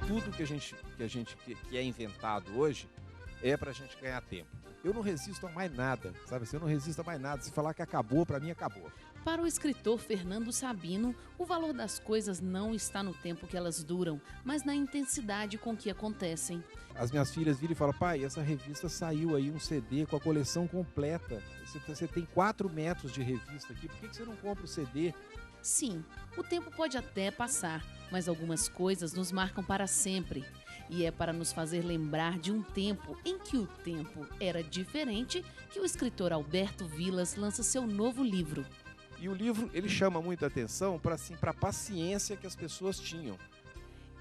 tudo que é inventado hoje é para a gente ganhar tempo. Eu não resisto a mais nada, sabe? Assim, eu não resisto a mais nada. Se falar que acabou, para mim acabou. Para o escritor Fernando Sabino, o valor das coisas não está no tempo que elas duram, mas na intensidade com que acontecem. As minhas filhas viram e falam: pai, essa revista saiu aí um CD com a coleção completa. Você tem 4 metros de revista aqui, por que você não compra o CD? Sim, o tempo pode até passar, mas algumas coisas nos marcam para sempre. E é para nos fazer lembrar de um tempo em que o tempo era diferente que o escritor Alberto Vilas lança seu novo livro. E o livro, ele chama muita atenção para a paciência que as pessoas tinham.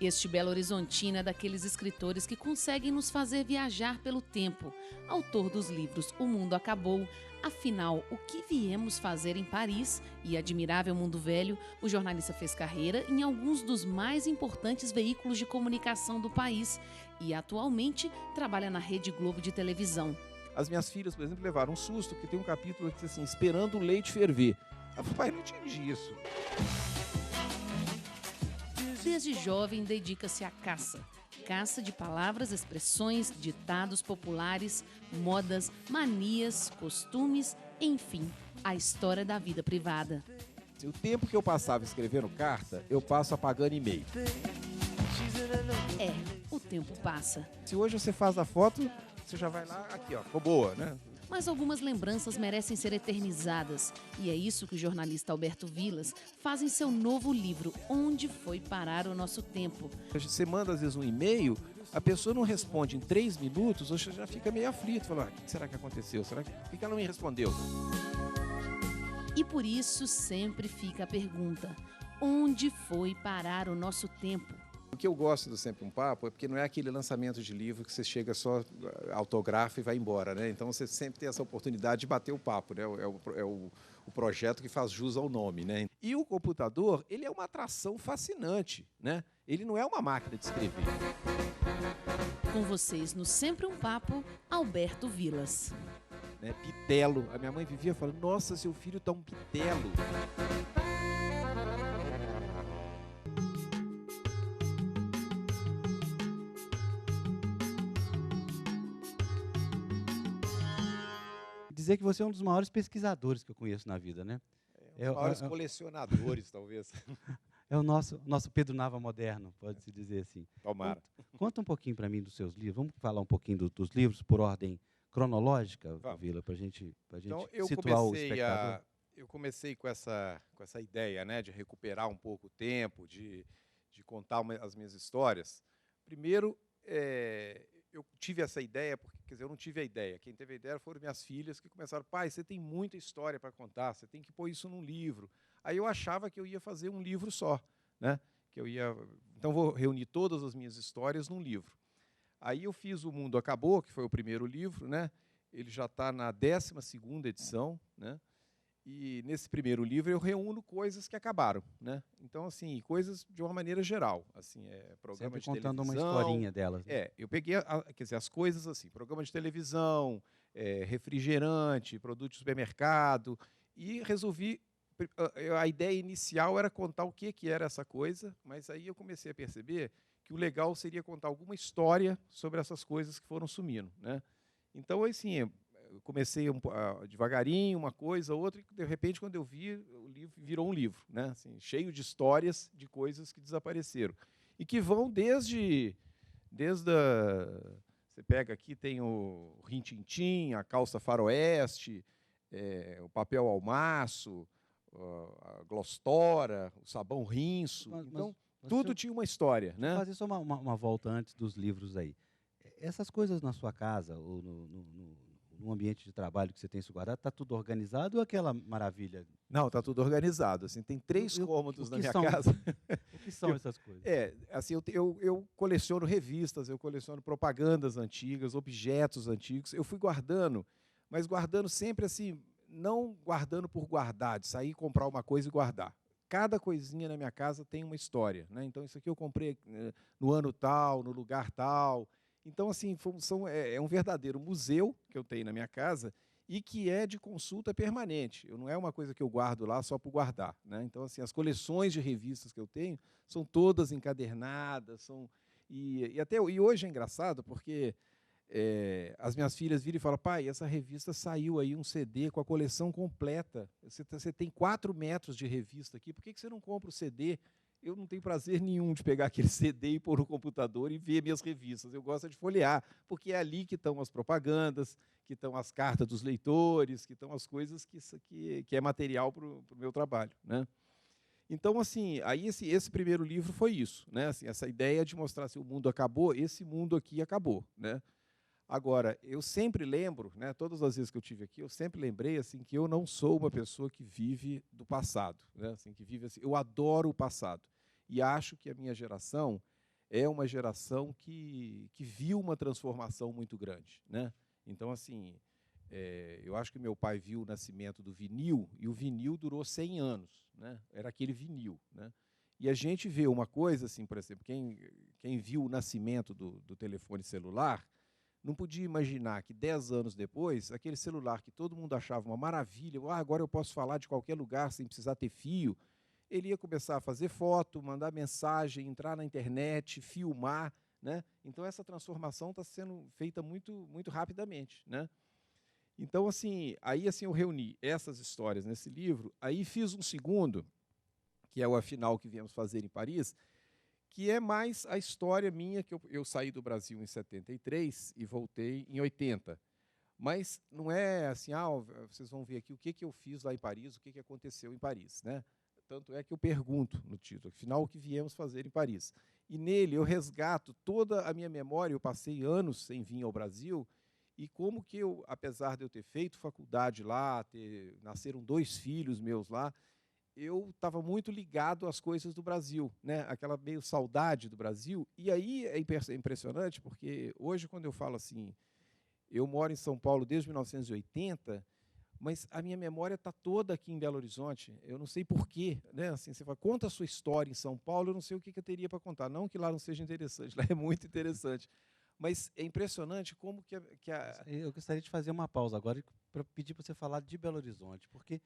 Este Belo Horizontino é daqueles escritores que conseguem nos fazer viajar pelo tempo. Autor dos livros O Mundo Acabou, Afinal, o que viemos fazer em Paris e Admirável Mundo Velho, o jornalista fez carreira em alguns dos mais importantes veículos de comunicação do país e atualmente trabalha na Rede Globo de televisão. As minhas filhas, por exemplo, levaram um susto, que tem um capítulo que diz assim: esperando o leite ferver. Eu falei: pai, não entendi isso. Desde jovem, dedica-se à caça. Caça de palavras, expressões, ditados populares, modas, manias, costumes, enfim, a história da vida privada. O tempo que eu passava escrevendo carta, eu passo apagando e-mail. O tempo passa. Se hoje você faz a foto, você já vai lá, aqui ó, ficou boa, né? Mas algumas lembranças merecem ser eternizadas. E é isso que o jornalista Alberto Vilas faz em seu novo livro, Onde Foi Parar o Nosso Tempo. Você manda às vezes um e-mail, a pessoa não responde em 3 minutos, você já fica meio aflito, fala: o que será que aconteceu? Por que ela não me respondeu? E por isso sempre fica a pergunta: onde foi parar o nosso tempo? O que eu gosto do Sempre um Papo é porque não é aquele lançamento de livro que você chega só, autografa e vai embora, né? Então você sempre tem essa oportunidade de bater o papo, né? O projeto que faz jus ao nome, né? E o computador, ele é uma atração fascinante, né? Ele não é uma máquina de escrever. Com vocês no Sempre um Papo, Alberto Vilas. Né? Pitelo. A minha mãe vivia falando: nossa, seu filho tá um pitelo. Dizer que você é um dos maiores pesquisadores que eu conheço na vida, né? É um dos maiores colecionadores, talvez. É o nosso Pedro Nava moderno, pode-se dizer assim. Tomara. Conta um pouquinho para mim dos seus livros. Vamos falar um pouquinho dos livros por ordem cronológica, Vila, para a gente então, situar o espectador? Eu comecei com essa ideia, né, de recuperar um pouco o tempo, de contar as minhas histórias. Primeiro, eu tive essa ideia, porque, quer dizer, eu não tive a ideia. Quem teve a ideia foram minhas filhas, que começaram: pai, você tem muita história para contar, você tem que pôr isso num livro. Aí eu achava que eu ia fazer um livro só, né? Então vou reunir todas as minhas histórias num livro. Aí eu fiz O Mundo Acabou, que foi o primeiro livro, né? Ele já está na 12ª edição, né? E nesse primeiro livro eu reúno coisas que acabaram, né? Então, assim, coisas de uma maneira geral, assim, programa Sempre de contando televisão. uma historinha delas. Né? Eu peguei, quer dizer, as coisas assim: programa de televisão, refrigerante, produto de supermercado, e resolvi. A ideia inicial era contar o que era essa coisa, mas aí eu comecei a perceber que o legal seria contar alguma história sobre essas coisas que foram sumindo, né? Então, assim, eu comecei devagarinho, uma coisa, outra, e de repente, quando eu vi, o livro virou um livro, né? Assim, cheio de histórias de coisas que desapareceram. E que vão desde você pega aqui, tem o Rin-Tin-Tin, a calça faroeste, o papel almaço, a glostora, o sabão rinço. Então, tudo tinha uma história, né? Vou fazer só uma volta antes dos livros aí. Essas coisas na sua casa, ou no ambiente de trabalho que você tem isso guardado, está tudo organizado ou aquela maravilha? Não, está tudo organizado. Assim, tem 3 cômodos na minha são, casa. O que são essas coisas? Assim, eu coleciono revistas, eu coleciono propagandas antigas, objetos antigos. Eu fui guardando, mas guardando sempre assim, não guardando por guardar, de sair, comprar uma coisa e guardar. Cada coisinha na minha casa tem uma história, né? Então, isso aqui eu comprei no ano tal, no lugar tal. Então, assim, é um verdadeiro museu que eu tenho na minha casa e que é de consulta permanente. Não é uma coisa que eu guardo lá só por guardar, né? Então, assim, as coleções de revistas que eu tenho são todas encadernadas. E hoje é engraçado, porque as minhas filhas viram e falam: pai, essa revista saiu aí, um CD com a coleção completa. Você tem 4 metros de revista aqui, por que você não compra o CD? Eu não tenho prazer nenhum de pegar aquele CD e pôr no computador e ver minhas revistas. Eu gosto de folhear, porque é ali que estão as propagandas, que estão as cartas dos leitores, que estão as coisas que é material para o meu trabalho, né? Então, assim, aí esse primeiro livro foi isso, né? Assim, essa ideia de mostrar se o mundo acabou, esse mundo aqui acabou, né? Agora, eu sempre lembro, né, todas as vezes que eu tive aqui, eu sempre lembrei assim que eu não sou uma pessoa que vive do passado, né? Assim, que vive assim, eu adoro o passado e acho que a minha geração é uma geração que viu uma transformação muito grande, né? Então, assim, eu acho que meu pai viu o nascimento do vinil e o vinil durou 100 anos, né? Era aquele vinil, né? E a gente vê uma coisa assim, por exemplo, quem viu o nascimento do telefone celular não podia imaginar que 10 anos depois, aquele celular que todo mundo achava uma maravilha, agora eu posso falar de qualquer lugar sem precisar ter fio, ele ia começar a fazer foto, mandar mensagem, entrar na internet, filmar, né? Então essa transformação está sendo feita muito, muito rapidamente, né? Então, assim, aí assim, eu reuni essas histórias nesse livro, aí fiz um segundo, que é o Afinal que Viemos Fazer em Paris, que é mais a história minha, que eu saí do Brasil em 73 e voltei em 80. Mas não é assim, vocês vão ver aqui o que eu fiz lá em Paris, o que aconteceu em Paris, né? Tanto é que eu pergunto no título, afinal, o que viemos fazer em Paris. E nele eu resgato toda a minha memória, eu passei anos sem vir ao Brasil, e como que eu, apesar de eu ter feito faculdade lá, nasceram 2 filhos meus lá, eu estava muito ligado às coisas do Brasil, né? Aquela meio saudade do Brasil. E aí é impressionante, porque hoje, quando eu falo assim, eu moro em São Paulo desde 1980, mas a minha memória está toda aqui em Belo Horizonte. Eu não sei porquê, né? Assim, você fala, conta a sua história em São Paulo, eu não sei o que eu teria para contar. Não que lá não seja interessante, lá é muito interessante. Mas é impressionante como Eu gostaria de fazer uma pausa agora para pedir para você falar de Belo Horizonte, porque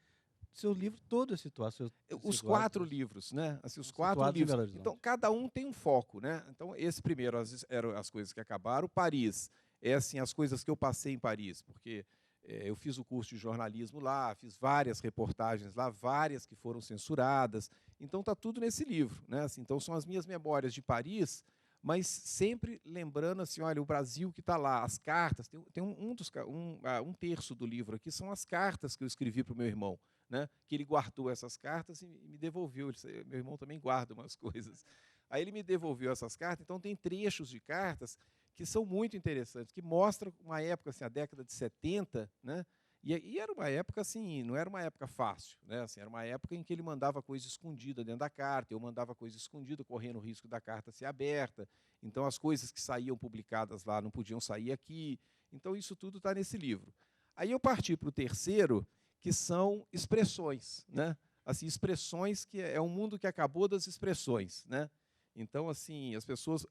seu livro todo é situado. Os 4 livros, né? Assim, os 4 situados em livros. Belo Horizonte. Então, cada um tem um foco, né? Então, esse primeiro eram as coisas que acabaram. Paris é assim, as coisas que eu passei em Paris, porque eu fiz o curso de jornalismo lá, fiz várias reportagens lá, várias que foram censuradas. Então, está tudo nesse livro, né? Assim, então, são as minhas memórias de Paris, mas sempre lembrando assim, olha, o Brasil que está lá, as cartas. Tem um terço do livro aqui são as cartas que eu escrevi para o meu irmão, né, que ele guardou essas cartas e me devolveu. Meu irmão também guarda umas coisas. Aí ele me devolveu essas cartas, então tem trechos de cartas que são muito interessantes, que mostram uma época, assim, a década de 70, né, e era uma época assim, não era uma época fácil, né, assim, era uma época em que ele mandava coisa escondida dentro da carta, eu mandava coisa escondida, correndo o risco da carta ser aberta, então as coisas que saíam publicadas lá não podiam sair aqui, então isso tudo está nesse livro. Aí eu parti para o terceiro, que são expressões, né? Assim, expressões que é um mundo que acabou das expressões, né? Então, assim, as pessoas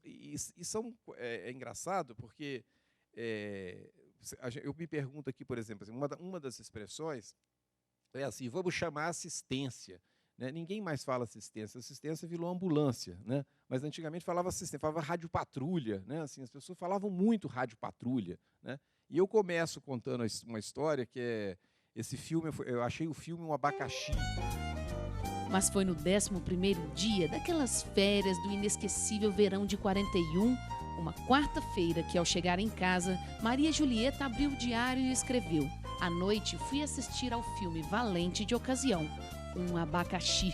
é engraçado porque eu me pergunto aqui, por exemplo, assim, uma das expressões é assim, vamos chamar assistência, né? Ninguém mais fala assistência, assistência virou ambulância, né? Mas antigamente falava assistência, falava rádio patrulha, né? Assim, as pessoas falavam muito rádio patrulha, né? E eu começo contando uma história que é esse filme, eu achei o filme um abacaxi. Mas foi no 11º dia daquelas férias do inesquecível verão de 41, uma quarta-feira, que ao chegar em casa, Maria Julieta abriu o diário e escreveu: à noite fui assistir ao filme valente de ocasião, um abacaxi.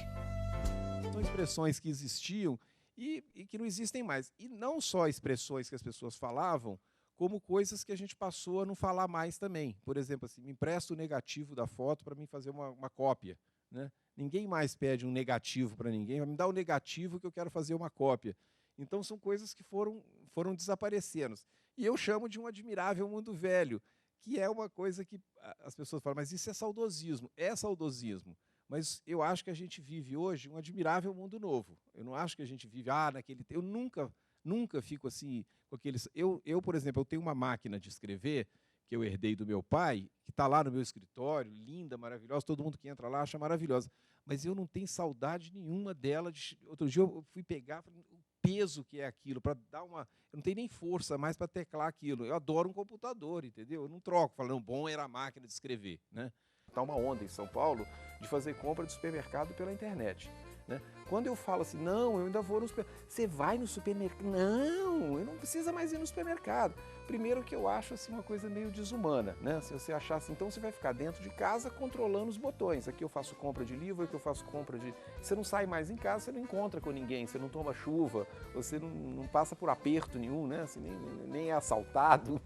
São expressões que existiam e que não existem mais. E não só expressões que as pessoas falavam, como coisas que a gente passou a não falar mais também. Por exemplo, assim, me empresta o negativo da foto para mim fazer uma cópia, né? Ninguém mais pede um negativo para ninguém, vai me dar o negativo que eu quero fazer uma cópia. Então, são coisas que foram desaparecendo. E eu chamo de um admirável mundo velho, que é uma coisa que as pessoas falam, mas isso é saudosismo. É saudosismo. Mas eu acho que a gente vive hoje um admirável mundo novo. Eu não acho que a gente vive, naquele tempo. Eu nunca fico assim com aqueles. Eu, por exemplo, eu tenho uma máquina de escrever que eu herdei do meu pai, que está lá no meu escritório, linda, maravilhosa, todo mundo que entra lá acha maravilhosa. Mas eu não tenho saudade nenhuma dela. Outro dia eu fui pegar, falei, peso que é aquilo, para dar uma... Eu não tenho nem força mais para teclar aquilo. Eu adoro um computador, entendeu? Eu não troco, falando, bom era a máquina de escrever, né? Está uma onda em São Paulo de fazer compra de supermercado pela internet, né? Quando eu falo assim, não, eu ainda vou no supermercado. Você vai no supermercado? Não, eu não preciso mais ir no supermercado. Primeiro que eu acho assim, uma coisa meio desumana, né? Se você achar assim, então você vai ficar dentro de casa controlando os botões. Aqui eu faço compra de livro, aqui eu faço compra de... Você não sai mais em casa, você não encontra com ninguém, você não toma chuva, você não passa por aperto nenhum, né? Assim, nem é assaltado.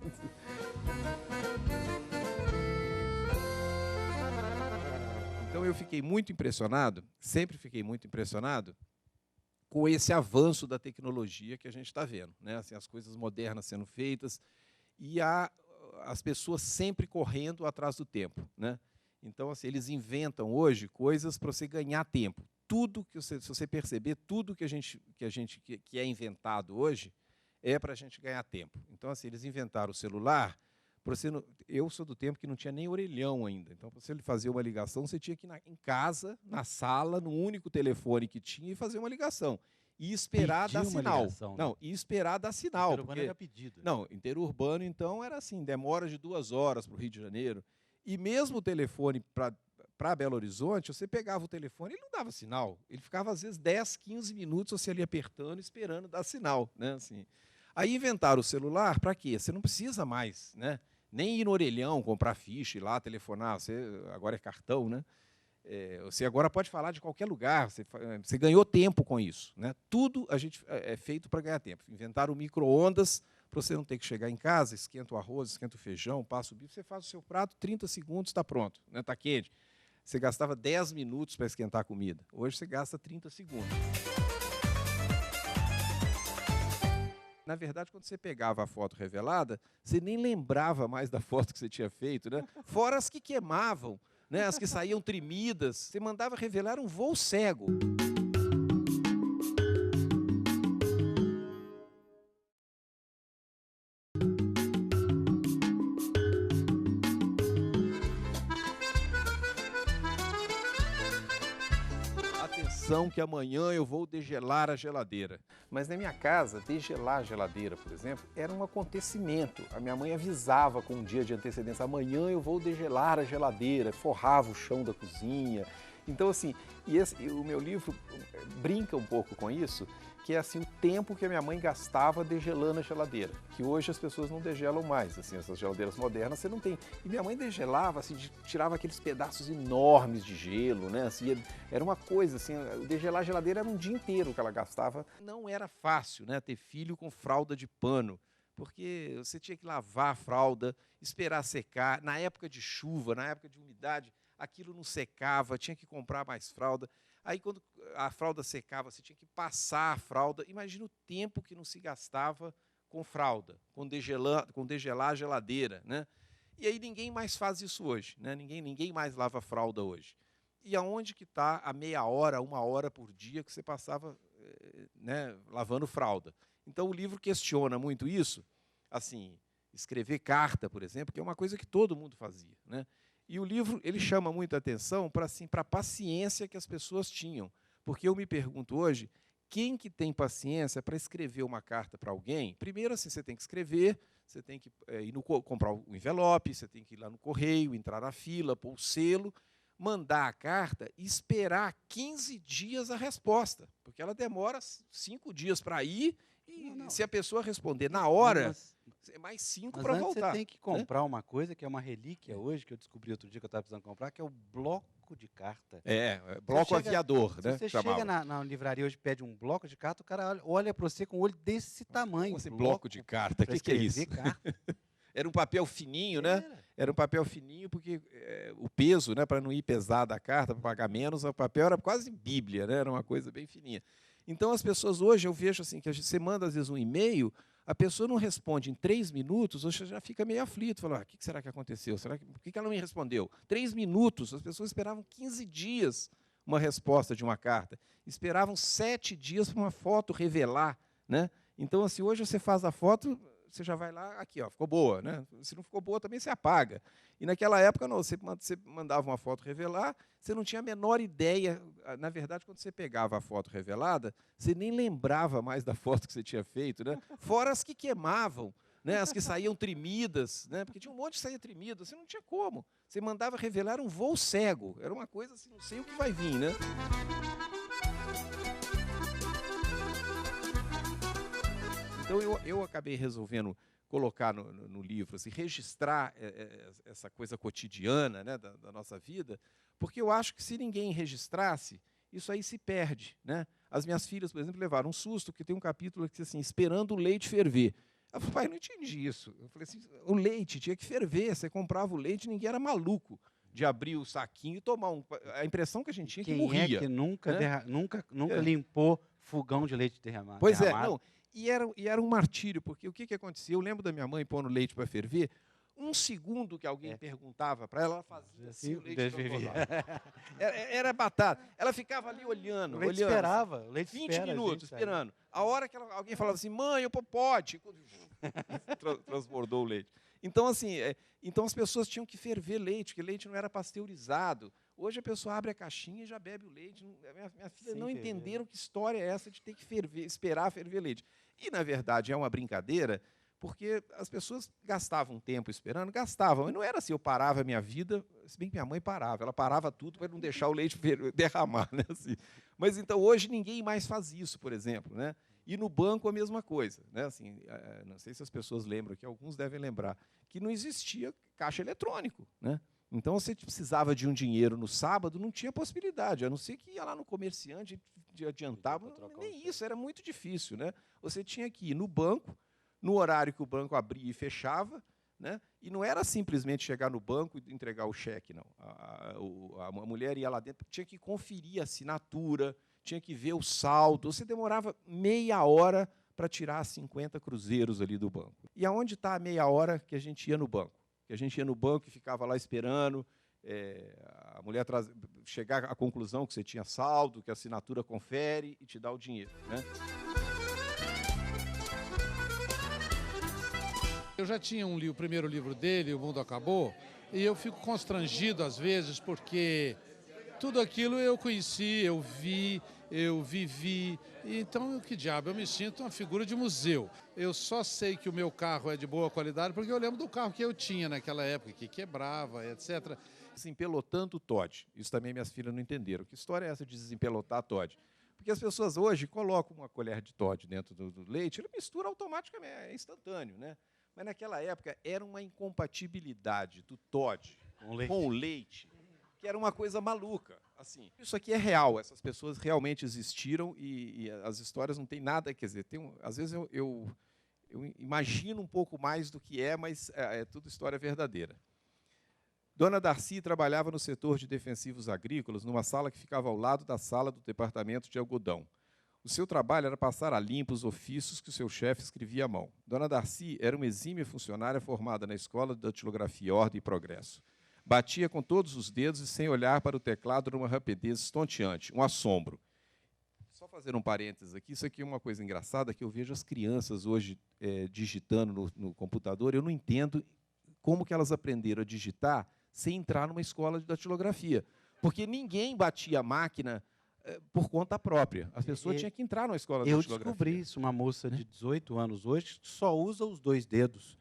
Então eu fiquei muito impressionado, sempre fiquei muito impressionado com esse avanço da tecnologia que a gente está vendo, né? Assim, as coisas modernas sendo feitas e as pessoas sempre correndo atrás do tempo, né? Então, assim, eles inventam hoje coisas para você ganhar tempo. Tudo que se você perceber, tudo que é inventado hoje é para a gente ganhar tempo. Então, assim, eles inventaram o celular. Eu sou do tempo que não tinha nem orelhão ainda. Então, para você fazer uma ligação, você tinha que ir em casa, na sala, no único telefone que tinha, e fazer uma ligação. E esperar dar sinal. Ligação, né? Não, e esperar dar sinal. Interurbano era pedido. Não, interurbano, então, era assim, demora de 2 horas para o Rio de Janeiro. E mesmo o telefone para Belo Horizonte, você pegava o telefone, ele não dava sinal. Ele ficava, às vezes, 10, 15 minutos você ali apertando, esperando dar sinal, né? Assim. Aí inventaram o celular para quê? Você não precisa mais, né? Nem ir no orelhão, comprar ficha, ir lá, telefonar. Você, agora é cartão, né? Você agora pode falar de qualquer lugar. Você ganhou tempo com isso, né? Tudo é feito para ganhar tempo. Inventaram micro-ondas para você não ter que chegar em casa, esquenta o arroz, esquenta o feijão, passa o bife, você faz o seu prato, 30 segundos, está pronto, né? Está quente. Você gastava 10 minutos para esquentar a comida. Hoje você gasta 30 segundos. Na verdade, quando você pegava a foto revelada, você nem lembrava mais da foto que você tinha feito, né? Fora as que queimavam, né? As que saíam tremidas. Você mandava revelar um voo cego. Atenção que amanhã eu vou degelar a geladeira. Mas na minha casa, degelar a geladeira, por exemplo, era um acontecimento. A minha mãe avisava com um dia de antecedência, amanhã eu vou degelar a geladeira, forrava o chão da cozinha. Então, assim, o meu livro brinca um pouco com isso, que é assim, o tempo que a minha mãe gastava degelando a geladeira, que hoje as pessoas não degelam mais, assim, essas geladeiras modernas você não tem. E minha mãe degelava, assim, tirava aqueles pedaços enormes de gelo, né, assim, era uma coisa, assim, degelar a geladeira era um dia inteiro que ela gastava. Não era fácil, né, ter filho com fralda de pano, porque você tinha que lavar a fralda, esperar secar, na época de chuva, na época de umidade, aquilo não secava, tinha que comprar mais fralda. Aí, quando a fralda secava, você tinha que passar a fralda. Imagina o tempo que não se gastava com fralda, com degelar a geladeira, né? E aí ninguém mais faz isso hoje, né? Ninguém mais lava fralda hoje. E aonde que está a meia hora, 1 hora por dia que você passava, né, lavando fralda? Então, o livro questiona muito isso. Assim, escrever carta, por exemplo, que é uma coisa que todo mundo fazia, né? E o livro ele chama muita atenção para assim, a paciência que as pessoas tinham. Porque eu me pergunto hoje, quem que tem paciência para escrever uma carta para alguém? Primeiro, assim, você tem que escrever, você tem que comprar o envelope, você tem que ir lá no correio, entrar na fila, pôr o selo, mandar a carta e esperar 15 dias a resposta. Porque ela demora 5 dias para ir e se a pessoa responder na hora... É mais 5 para voltar. Você tem que comprar, né, uma coisa que é uma relíquia hoje, que eu descobri outro dia que eu estava precisando comprar, que é o bloco de carta. Bloco aviador, né? Se você chega na livraria hoje e pede um bloco de carta, o cara olha para você com um olho desse tamanho. Como assim, bloco de carta? O que é isso? Carta. Era um papel fininho, né? Era um papel fininho, porque o peso, né, para não ir pesada a carta, para pagar menos, o papel era quase Bíblia, né? Era uma coisa bem fininha. Então, as pessoas hoje, eu vejo assim, que você manda, às vezes, um e-mail, a pessoa não responde em 3 minutos, você já fica meio aflito. Fala, o que será que aconteceu? Por que ela não me respondeu? 3 minutos, as pessoas esperavam 15 dias uma resposta de uma carta. Esperavam 7 dias para uma foto revelar, né? Então, assim, hoje você faz a foto, você já vai lá, aqui, ó, ficou boa, né? Se não ficou boa, também você apaga. E naquela época, não, você mandava uma foto revelar, você não tinha a menor ideia. Na verdade, quando você pegava a foto revelada, você nem lembrava mais da foto que você tinha feito, né? Fora as que queimavam, né? As que saíam tremidas, né? Porque tinha um monte que saía tremido, você não tinha como. Você mandava revelar um voo cego, era uma coisa assim, não sei o que vai vir, né? Então, eu acabei resolvendo colocar no livro, assim, registrar essa coisa cotidiana, né, da nossa vida, porque eu acho que se ninguém registrasse, isso aí se perde, né? As minhas filhas, por exemplo, levaram um susto, porque tem um capítulo que diz assim, esperando o leite ferver. Eu falei, pai, eu não entendi isso. Eu falei assim, o leite tinha que ferver, você comprava o leite, ninguém era maluco de abrir o saquinho e tomar um... A impressão que a gente tinha que morria. Quem é que nunca, né? nunca limpou fogão de leite derramado? Pois é, não. E era um martírio, porque o que acontecia? Eu lembro da minha mãe pondo leite para ferver, um segundo que alguém perguntava para ela, ela fazia assim, o leite era batata. Ela ficava ali olhando. O leite olhando, esperava. O leite 20 minutos esperando. A hora que alguém falava assim, mãe, eu pode. Transbordou o leite. Então, assim, então as pessoas tinham que ferver leite, porque leite não era pasteurizado. Hoje a pessoa abre a caixinha e já bebe o leite. Minha filha não entenderam que história é essa de ter que esperar ferver leite. E, na verdade, é uma brincadeira, porque as pessoas gastavam tempo esperando, gastavam. Mas não era assim, eu parava a minha vida, se bem que minha mãe parava, ela parava tudo para não deixar o leite derramar. Né? Assim. Mas, então, hoje ninguém mais faz isso, por exemplo. Né? E no banco a mesma coisa. Né? Assim, não sei se as pessoas lembram, que alguns devem lembrar, que não existia caixa eletrônico. Né? Então, você precisava de um dinheiro no sábado, não tinha possibilidade, a não ser que ia lá no comerciante, adiantava, nem isso, era muito difícil. Né? Você tinha que ir no banco, no horário que o banco abria e fechava, né? E não era simplesmente chegar no banco e entregar o cheque, não. A mulher ia lá dentro, tinha que conferir a assinatura, tinha que ver o saldo, você demorava meia hora para tirar 50 cruzeiros ali do banco. E aonde está a meia hora que a gente ia no banco? Que a gente ia no banco e ficava lá esperando, a mulher chegar à conclusão que você tinha saldo, que a assinatura confere e te dá o dinheiro. Né? Eu já tinha o primeiro livro dele, O Mundo Acabou, e eu fico constrangido às vezes porque tudo aquilo eu conheci, eu vi, eu vivi, então que diabo, eu me sinto uma figura de museu. Eu só sei que o meu carro é de boa qualidade porque eu lembro do carro que eu tinha naquela época, que quebrava, etc. Desempelotando o Toddy, isso também minhas filhas não entenderam. Que história é essa de desempelotar Toddy? Porque as pessoas hoje colocam uma colher de Toddy dentro do leite, ele mistura automaticamente, é instantâneo, né? Mas naquela época era uma incompatibilidade do Toddy com o leite, que era uma coisa maluca. Assim, isso aqui é real, essas pessoas realmente existiram e as histórias não têm nada, quer dizer, às vezes eu imagino um pouco mais do que mas é tudo história verdadeira. Dona Darcy trabalhava no setor de defensivos agrícolas, numa sala que ficava ao lado da sala do departamento de algodão. O seu trabalho era passar a limpo os ofícios que o seu chefe escrevia à mão. Dona Darcy era uma exímia funcionária formada na Escola de Datilografia, Ordem e Progresso. Batia com todos os dedos e sem olhar para o teclado numa rapidez estonteante, um assombro. Só fazer um parênteses aqui, isso aqui é uma coisa engraçada, que eu vejo as crianças hoje digitando no computador, eu não entendo como que elas aprenderam a digitar sem entrar numa escola de datilografia. Porque ninguém batia a máquina por conta própria. As pessoas tinham que entrar numa escola de datilografia. Eu descobri isso, uma moça de 18 anos hoje só usa os 2 dedos.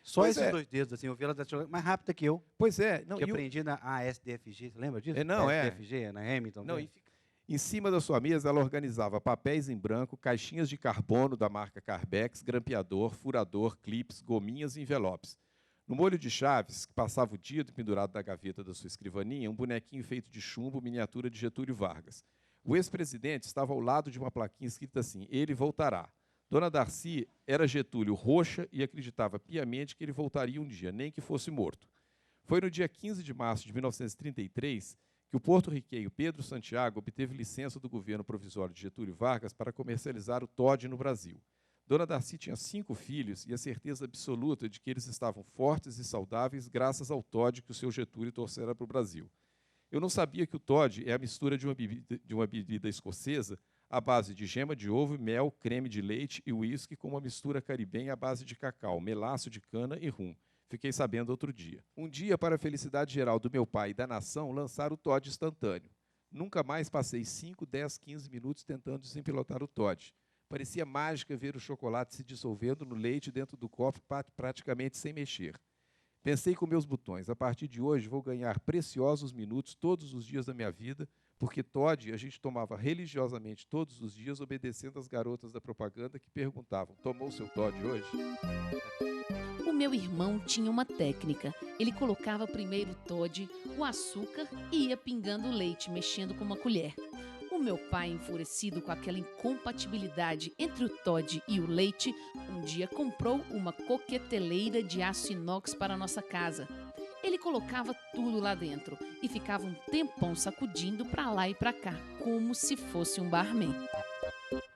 Só esses 2 dedos, assim, eu vi ela mais rápida que eu. Pois é. Não, que eu aprendi na ASDFG, você lembra disso? Não, ASDFG, na Hamilton. Não, em cima da sua mesa, ela organizava papéis em branco, caixinhas de carbono da marca Carbex, grampeador, furador, clips, gominhas e envelopes. No molho de chaves, que passava o dia pendurado na gaveta da sua escrivaninha, um bonequinho feito de chumbo, miniatura de Getúlio Vargas. O ex-presidente estava ao lado de uma plaquinha escrita assim, ele voltará. Dona Darcy era Getúlio roxa e acreditava piamente que ele voltaria um dia, nem que fosse morto. Foi no dia 15 de março de 1933 que o porto-riquenho Pedro Santiago obteve licença do governo provisório de Getúlio Vargas para comercializar o Toddy no Brasil. Dona Darcy tinha 5 filhos e a certeza absoluta de que eles estavam fortes e saudáveis graças ao Toddy que o seu Getúlio trouxera para o Brasil. Eu não sabia que o Toddy é a mistura de uma bebida escocesa, à base de gema de ovo, mel, creme de leite e uísque com uma mistura caribenha à base de cacau, melaço de cana e rum. Fiquei sabendo outro dia. Um dia, para a felicidade geral do meu pai e da nação, lançaram o Toddy instantâneo. Nunca mais passei 5, 10, 15 minutos tentando desempilotar o Toddy. Parecia mágica ver o chocolate se dissolvendo no leite dentro do copo praticamente sem mexer. Pensei com meus botões, a partir de hoje vou ganhar preciosos minutos todos os dias da minha vida, porque Toddy a gente tomava religiosamente todos os dias, obedecendo às garotas da propaganda que perguntavam: tomou seu Toddy hoje? O meu irmão tinha uma técnica. Ele colocava primeiro o Toddy, o açúcar e ia pingando o leite, mexendo com uma colher. O meu pai, enfurecido com aquela incompatibilidade entre o Toddy e o leite, um dia comprou uma coqueteleira de aço inox para a nossa casa. Ele colocava tudo lá dentro e ficava um tempão sacudindo para lá e para cá, como se fosse um barman.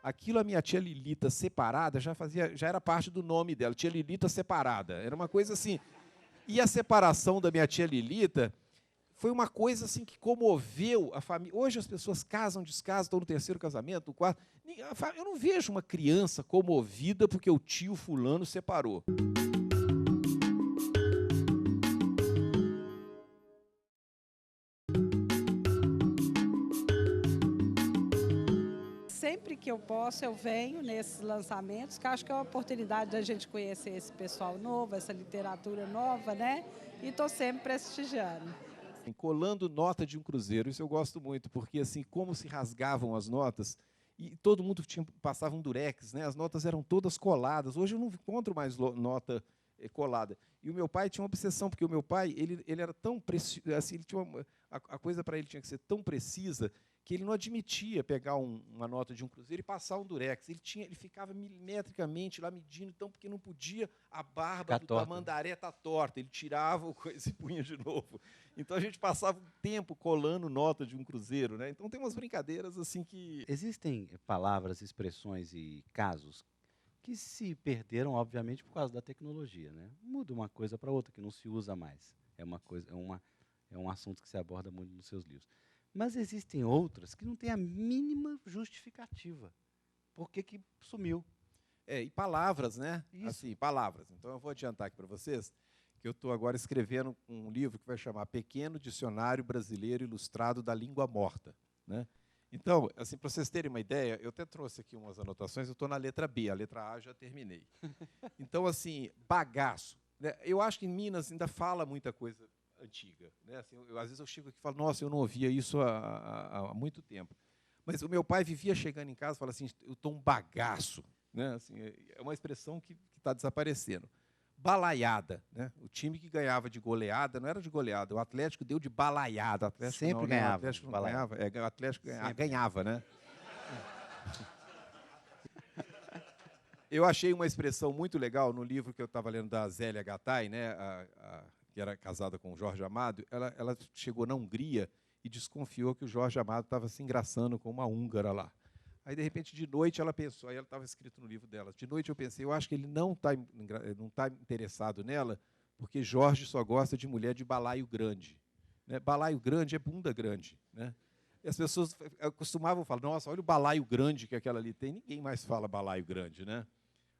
Aquilo a minha tia Lilita separada já era parte do nome dela, tia Lilita separada. Era uma coisa assim. E a separação da minha tia Lilita foi uma coisa assim que comoveu a família. Hoje as pessoas casam, descasam, estão no terceiro casamento, no quarto. Eu não vejo uma criança comovida porque o tio fulano separou. Sempre que eu posso, eu venho nesses lançamentos, que acho que é uma oportunidade da gente conhecer esse pessoal novo, essa literatura nova, né? E estou sempre prestigiando. Colando nota de um cruzeiro, isso eu gosto muito, porque assim, como se rasgavam as notas, e todo mundo passava um durex, né? As notas eram todas coladas. Hoje eu não encontro mais nota colada. E o meu pai tinha uma obsessão, porque o meu pai ele era tão preciso, assim, ele tinha a coisa para ele tinha que ser tão precisa que ele não admitia pegar uma nota de um cruzeiro e passar um durex. Ele ficava milimetricamente lá medindo, então, porque não podia a barba do tamandaré estar torta. Ele tirava o coisa e punha de novo. Então a gente passava um tempo colando nota de um cruzeiro, né? Então tem umas brincadeiras assim que... Existem palavras, expressões e casos que se perderam, obviamente, por causa da tecnologia, né? Muda uma coisa para outra, que não se usa mais. É um assunto que se aborda muito nos seus livros. Mas existem outras que não têm a mínima justificativa. Por que sumiu? E palavras, né? Isso. Assim, palavras. Então eu vou adiantar aqui para vocês que eu estou agora escrevendo um livro que vai chamar Pequeno Dicionário Brasileiro Ilustrado da Língua Morta, né? Então, assim, para vocês terem uma ideia, eu até trouxe aqui umas anotações, eu estou na letra B, a letra A eu já terminei. Então, assim, bagaço, né? Eu acho que em Minas ainda fala muita coisa antiga, né? Assim, às vezes eu chego aqui e falo, nossa, eu não ouvia isso há muito tempo. Mas o meu pai vivia chegando em casa e falava assim, eu estou um bagaço, né? Assim, é uma expressão que está desaparecendo. Balaiada, né? O time que ganhava de goleada, não era de goleada, o Atlético deu de balaiada. O Atlético sempre ganhava. O Atlético não ganhava, o Atlético ganhava, né? Eu achei uma expressão muito legal no livro que eu estava lendo da Zélia Gattai, né? Que era casada com o Jorge Amado. Ela chegou na Hungria e desconfiou que o Jorge Amado estava se engraçando com uma húngara lá. Aí, de repente, de noite, ela pensou, aí ela estava escrito no livro dela, de noite eu pensei, eu acho que ele não tá interessado nela, porque Jorge só gosta de mulher de balaio grande. Né? Balaio grande é bunda grande. Né? E as pessoas costumavam falar, nossa, olha o balaio grande que aquela ali tem. Ninguém mais fala balaio grande. Né?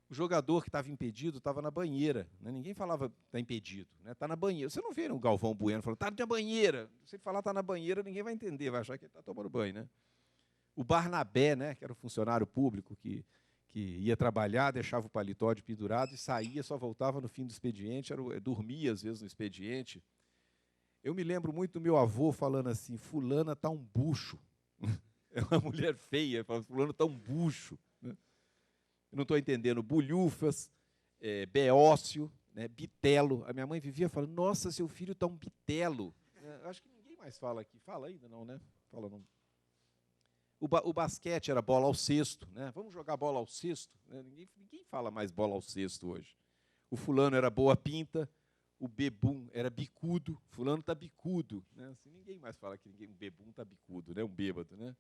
O jogador que estava impedido estava na banheira. Né? Ninguém falava está impedido. Está na banheira. Você não vê um Galvão Bueno falando, está na banheira. Se ele falar está na banheira, ninguém vai entender, vai achar que ele está tomando banho. Né? O Barnabé, né, que era um funcionário público que ia trabalhar, deixava o paletó de pendurado e saía, só voltava no fim do expediente, dormia às vezes no expediente. Eu me lembro muito do meu avô falando assim, fulana tá um bucho. É uma mulher feia, fulano tá um bucho. Né? Eu não estou entendendo. Bulhufas, beócio, né, bitelo. A minha mãe vivia falando, nossa, seu filho tá um bitelo. Eu acho que ninguém mais fala aqui. Fala ainda não, né? Fala não. O basquete era bola ao cesto, né? Vamos jogar bola ao cesto? Né? Ninguém fala mais bola ao cesto hoje. O fulano era boa pinta, o bebum era bicudo, fulano está bicudo. Né? Assim, ninguém mais fala que o bebum está bicudo, né? Um bêbado. Né?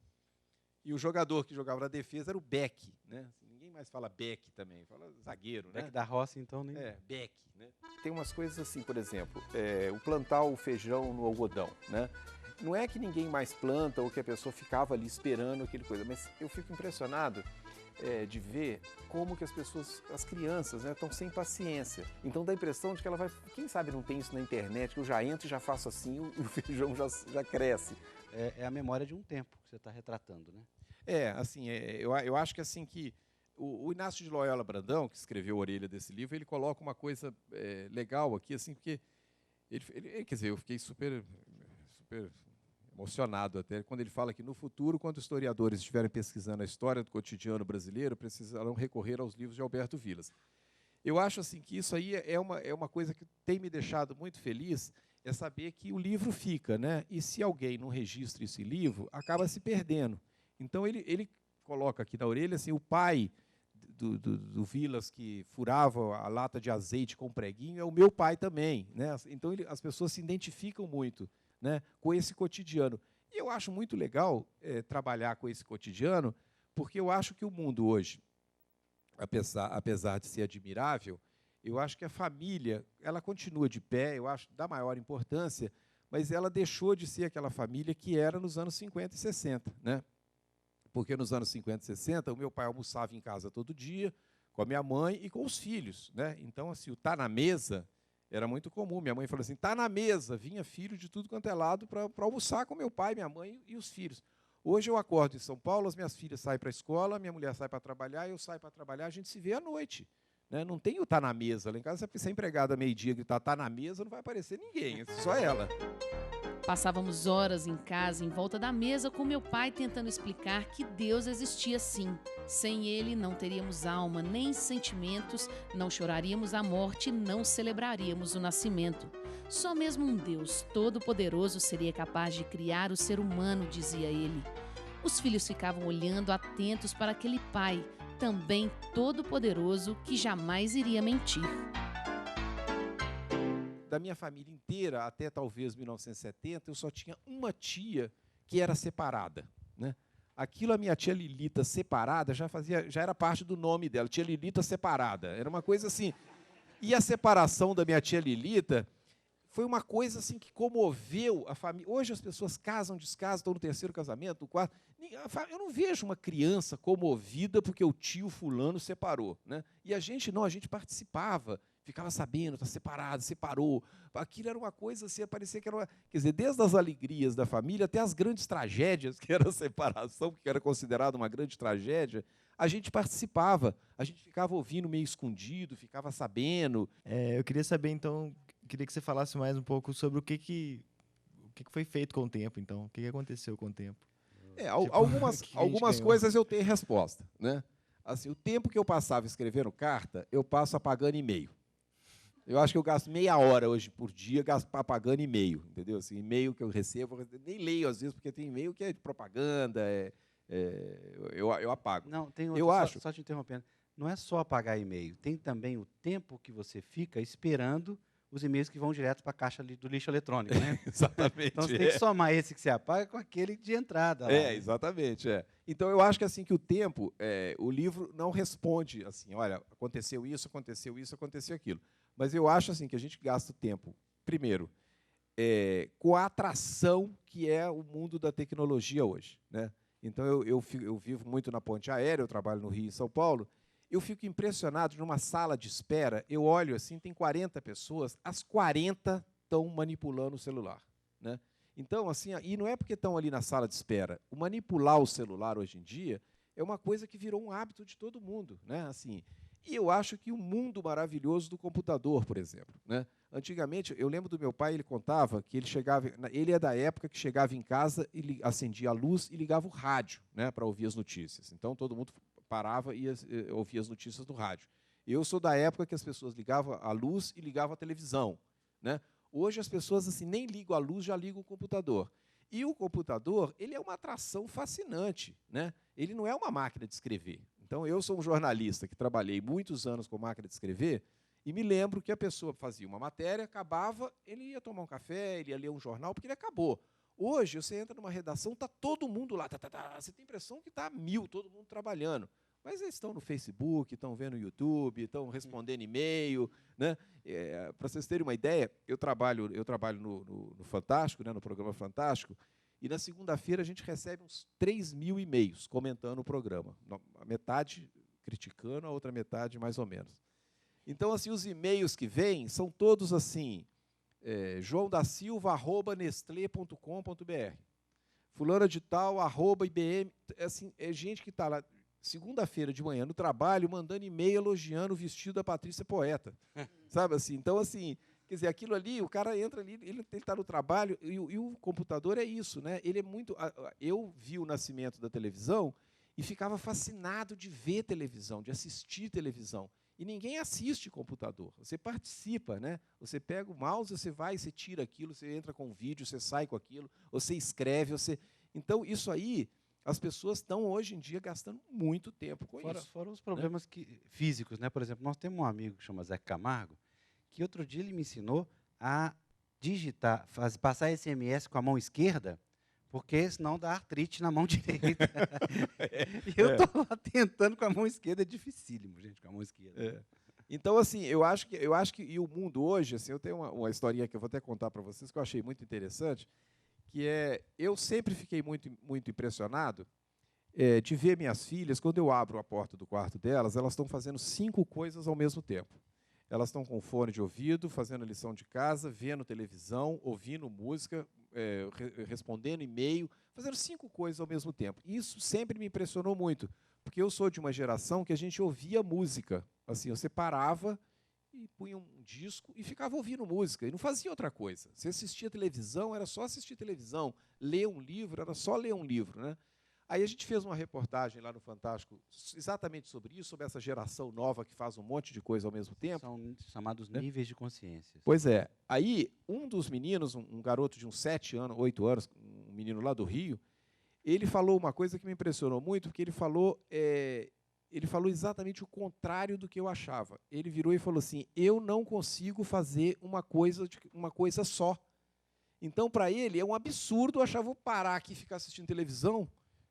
E o jogador que jogava na defesa era o Beck. Né? Assim, ninguém mais fala Beck também, fala zagueiro. Beck né? da roça, então, nem... Beck. Né? Tem umas coisas assim, por exemplo, o plantar o feijão no algodão. Né? não é que ninguém mais planta ou que a pessoa ficava ali esperando aquele coisa, mas eu fico impressionado de ver como que as crianças, né, estão sem paciência. Então dá a impressão de que ela vai, quem sabe não tem isso na internet, que eu já entro e já faço assim, o feijão já cresce. É a memória de um tempo que você está retratando, né? Assim, eu acho que assim que o Inácio de Loyola Brandão, que escreveu a orelha desse livro, ele coloca uma coisa legal aqui, assim, porque quer dizer, eu fiquei super emocionado até quando ele fala que no futuro, quando historiadores estiverem pesquisando a história do cotidiano brasileiro, precisarão recorrer aos livros de Alberto Vilas. Eu acho assim que isso aí é uma coisa que tem me deixado muito feliz, é saber que o livro fica, né? E se alguém não registra esse livro, acaba se perdendo. Então ele coloca aqui na orelha assim, o pai do Vilas que furava a lata de azeite com preguinho é o meu pai também, né? Então as pessoas se identificam muito, né, com esse cotidiano. E eu acho muito legal trabalhar com esse cotidiano, porque eu acho que o mundo hoje, apesar de ser admirável, eu acho que a família ela continua de pé, eu acho da maior importância, mas ela deixou de ser aquela família que era nos anos 50 e 60, né? Porque nos anos 50 e 60, o meu pai almoçava em casa todo dia, com a minha mãe e com os filhos, né? Então, assim, o tá na mesa era muito comum. Minha mãe falou assim, tá na mesa. Vinha filho de tudo quanto é lado para almoçar com meu pai, minha mãe e os filhos. Hoje eu acordo em São Paulo, as minhas filhas saem para a escola, minha mulher sai para trabalhar, eu saio para trabalhar, a gente se vê à noite. Né? Não tem o tá na mesa. Lá em casa, se a empregada meio-dia gritar tá na mesa, não vai aparecer ninguém, só ela. Passávamos horas em casa, em volta da mesa, com meu pai tentando explicar que Deus existia sim. Sem ele, não teríamos alma, nem sentimentos, não choraríamos a morte, não celebraríamos o nascimento. Só mesmo um Deus todo-poderoso seria capaz de criar o ser humano, dizia ele. Os filhos ficavam olhando atentos para aquele pai, também todo-poderoso, que jamais iria mentir. Da minha família inteira, até talvez 1970, eu só tinha uma tia que era separada. Né? Aquilo, a minha tia Lilita separada, já era parte do nome dela, tia Lilita separada. Era uma coisa assim. E a separação da minha tia Lilita foi uma coisa assim que comoveu a família. Hoje as pessoas casam, descasam, estão no terceiro casamento, no quarto. Eu não vejo uma criança comovida porque o tio fulano separou. Né? E a gente não, a gente participava. Ficava sabendo, está separado, separou. Aquilo era uma coisa assim, parecia que era uma... Quer dizer, desde as alegrias da família até as grandes tragédias, que era a separação, que era considerada uma grande tragédia, a gente participava. A gente ficava ouvindo meio escondido, ficava sabendo. Eu queria saber, então, queria que você falasse mais um pouco sobre o que foi feito com o tempo, então. O que aconteceu com o tempo? Algumas coisas eu tenho resposta. Né? Assim, o tempo que eu passava escrevendo carta, eu passo apagando e-mail. Eu acho que eu gasto meia hora hoje por dia apagando e-mail, entendeu? Assim, e-mail que eu recebo, nem leio às vezes, porque tem e-mail que é de propaganda, eu apago. Não, tem outra, só te interrompendo. Não é só apagar e-mail, tem também o tempo que você fica esperando os e-mails que vão direto para a caixa do lixo eletrônico, né? Exatamente. Então você tem que somar esse que você apaga com aquele de entrada. Lá, né? Exatamente. Então eu acho que assim que o tempo, o livro não responde assim, olha, aconteceu isso, aconteceu aquilo. Mas eu acho assim que a gente gasta o tempo, primeiro, com a atração que é o mundo da tecnologia hoje. Né? Então eu vivo muito na ponte aérea, eu trabalho no Rio e São Paulo, eu fico impressionado numa sala de espera, eu olho assim, tem 40 pessoas, as 40 estão manipulando o celular. Né? Então, assim, e não é porque estão ali na sala de espera. O manipular o celular hoje em dia é uma coisa que virou um hábito de todo mundo. Né? Assim, e eu acho que o mundo maravilhoso do computador, por exemplo. Né? Antigamente, eu lembro do meu pai, ele contava que ele é da época que chegava em casa, ele acendia a luz e ligava o rádio, né, para ouvir as notícias. Então, todo mundo parava e ouvia as notícias do rádio. Eu sou da época que as pessoas ligavam a luz e ligavam a televisão. Né? Hoje as pessoas assim, nem ligam a luz, já ligam o computador. E o computador, ele é uma atração fascinante. Né? Ele não é uma máquina de escrever. Então, eu sou um jornalista que trabalhei muitos anos com máquina de escrever e me lembro que a pessoa fazia uma matéria, acabava, ele ia tomar um café, ele ia ler um jornal, porque ele acabou. Hoje, você entra numa redação, está todo mundo lá. Você tem a impressão que está 1000, todo mundo trabalhando. mas eles estão no Facebook, estão vendo no YouTube, estão respondendo e-mail, né? Para vocês terem uma ideia, eu trabalho no Fantástico, né, no programa Fantástico, e na segunda-feira a gente recebe uns 3.000 e-mails comentando o programa. A metade criticando, a outra metade mais ou menos. Então, assim, os e-mails que vêm são todos assim, joãodasilva@nestlé.com.br, fulana de tal, @IBM, assim, é gente que está lá, segunda-feira de manhã, no trabalho, mandando e-mail elogiando o vestido da Patrícia Poeta. Sabe assim? Então, assim, quer dizer, aquilo ali, o cara entra ali, ele está no trabalho, e o computador é isso, né? Ele é muito. Eu vi o nascimento da televisão e ficava fascinado de ver televisão, de assistir televisão. E ninguém assiste computador, você participa, né? Você pega o mouse, você vai, você tira aquilo, você entra com o vídeo, você sai com aquilo, você escreve, você. Então, isso aí, as pessoas estão hoje em dia gastando muito tempo com isso. Fora os problemas físicos, né? Por exemplo, nós temos um amigo que chama Zé Camargo, que outro dia ele me ensinou a digitar, passar SMS com a mão esquerda, porque senão dá artrite na mão direita. E eu estou lá tentando com a mão esquerda, é dificílimo, gente, com a mão esquerda. Então, assim, eu acho que e o mundo hoje, assim, eu tenho uma historinha que eu vou até contar para vocês, que eu achei muito interessante, que eu sempre fiquei muito impressionado de ver minhas filhas, quando eu abro a porta do quarto delas, elas estão fazendo 5 coisas ao mesmo tempo. Elas estão com fone de ouvido, fazendo lição de casa, vendo televisão, ouvindo música, respondendo e-mail, fazendo 5 coisas ao mesmo tempo. Isso sempre me impressionou muito, porque eu sou de uma geração que a gente ouvia música. Assim, você parava e punha um disco e ficava ouvindo música, e não fazia outra coisa. Você assistia televisão, era só assistir televisão. Ler um livro, era só ler um livro, né? Aí a gente fez uma reportagem lá no Fantástico exatamente sobre isso, sobre essa geração nova que faz um monte de coisa ao mesmo tempo. São chamados níveis de consciência. Pois é. Aí, um dos meninos, um garoto de uns 7 anos, 8 anos, um menino lá do Rio, ele falou uma coisa que me impressionou muito, porque ele falou exatamente o contrário do que eu achava. Ele virou e falou assim: eu não consigo fazer uma coisa só. Então, para ele, é um absurdo eu achar, vou parar aqui e ficar assistindo televisão.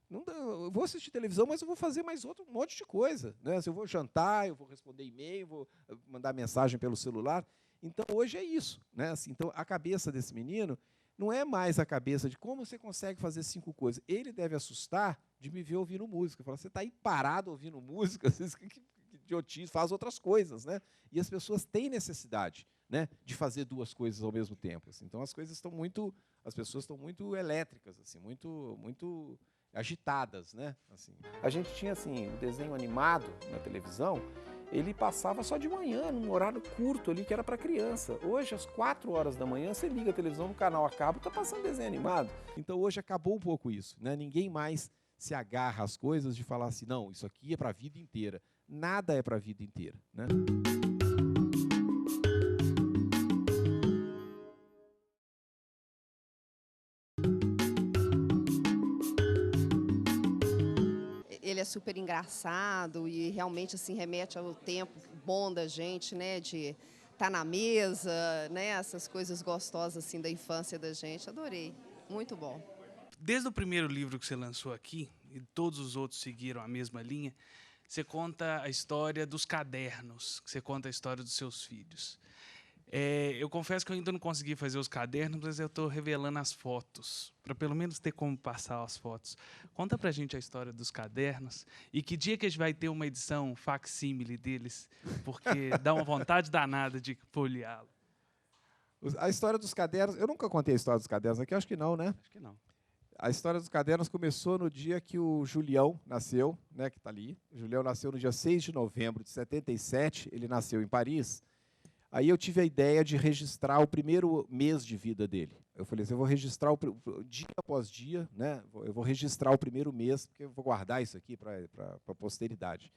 Não, eu vou assistir televisão, mas eu vou fazer mais um monte de coisa, né? Se eu vou jantar, eu vou responder e-mail, vou mandar mensagem pelo celular. Então, hoje é isso, né? Assim, então, a cabeça desse menino não é mais a cabeça de como você consegue fazer 5 coisas. Ele deve assustar de me ver ouvindo música. Fala, você está aí parado ouvindo música, que idiotice, faz outras coisas, né? E as pessoas têm necessidade, né, de fazer 2 coisas ao mesmo tempo. Assim. Então, as pessoas estão muito elétricas, assim, muito agitadas, né? Assim. A gente tinha assim, um desenho animado na televisão, ele passava só de manhã, num horário curto ali, que era para criança. Hoje, às 4 horas da manhã, você liga a televisão no canal a cabo, está passando desenho animado. Então, hoje acabou um pouco isso, né? Ninguém mais se agarra às coisas de falar assim, não, isso aqui é para a vida inteira. Nada é para a vida inteira, né? Ele é super engraçado e realmente assim remete ao tempo bom da gente, né, de estar na mesa, né, essas coisas gostosas assim da infância da gente. Adorei, muito bom. Desde o primeiro livro que você lançou aqui, e todos os outros seguiram a mesma linha, você conta a história dos cadernos, você conta a história dos seus filhos. Eu confesso que eu ainda não consegui fazer os cadernos, mas eu estou revelando as fotos, para pelo menos ter como passar as fotos. Conta para a gente a história dos cadernos e que dia que a gente vai ter uma edição facsímile deles, porque dá uma vontade danada de folheá-lo. A história dos cadernos, eu nunca contei a história dos cadernos aqui, acho que não, né? Acho que não. A história dos cadernos começou no dia que o Julião nasceu, né, que está ali. O Julião nasceu no dia 6 de novembro de 77, ele nasceu em Paris. Aí eu tive a ideia de registrar o primeiro mês de vida dele. Eu falei assim, eu vou registrar dia após dia, né? Eu vou registrar o primeiro mês, porque eu vou guardar isso aqui para a posteridade.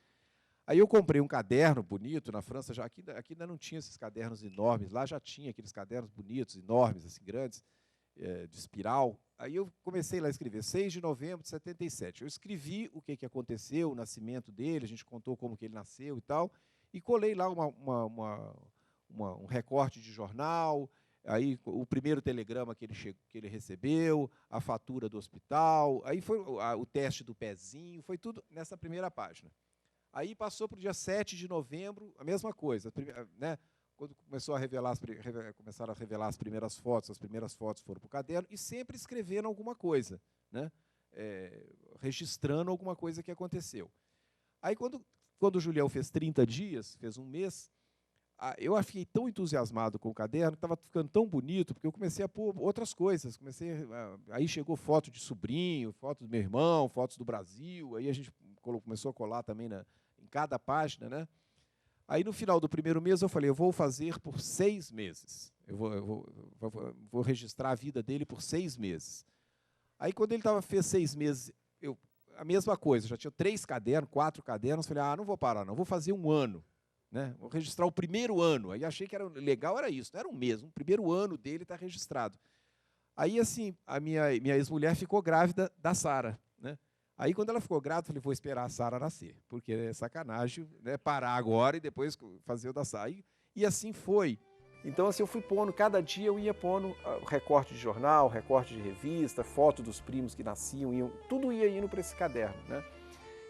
Aí eu comprei um caderno bonito na França, aqui ainda não tinha esses cadernos enormes, lá já tinha aqueles cadernos bonitos, enormes, assim, grandes, de espiral. Aí eu comecei lá a escrever, 6 de novembro de 77. Eu escrevi o que aconteceu, o nascimento dele, a gente contou como que ele nasceu e tal, e colei lá um recorte de jornal, aí o primeiro telegrama que ele recebeu, a fatura do hospital, aí foi o teste do pezinho, foi tudo nessa primeira página. Aí passou para o dia 7 de novembro, a mesma coisa, né? Quando começaram a revelar as primeiras fotos foram para o caderno, e sempre escrevendo alguma coisa, né? Registrando alguma coisa que aconteceu. Aí, quando o Julião fez 30 dias, fez um mês, eu fiquei tão entusiasmado com o caderno, que estava ficando tão bonito, porque eu comecei a pôr outras coisas. Aí chegou foto de sobrinho, foto do meu irmão, fotos do Brasil, aí a gente começou a colar também em cada página, né? Aí, no final do primeiro mês, eu falei, eu vou fazer por 6 meses. Eu vou registrar a vida dele por 6 meses. Aí, quando ele fez 6 meses, a mesma coisa, já tinha 3 cadernos, 4 cadernos, falei, não vou parar não, vou fazer 1 ano. Né? Vou registrar o primeiro ano. Aí achei que era legal, era isso, não era um mês, o primeiro ano dele está registrado. Aí, assim, a minha ex-mulher ficou grávida da Sara, né? Aí, quando ela ficou grávida, eu falei, vou esperar a Sara nascer, porque é sacanagem, né, parar agora e depois fazer o da Sara. E assim foi. Então, assim, eu fui pondo, cada dia eu ia pondo recorte de jornal, recorte de revista, foto dos primos que nasciam, tudo ia indo para esse caderno, né?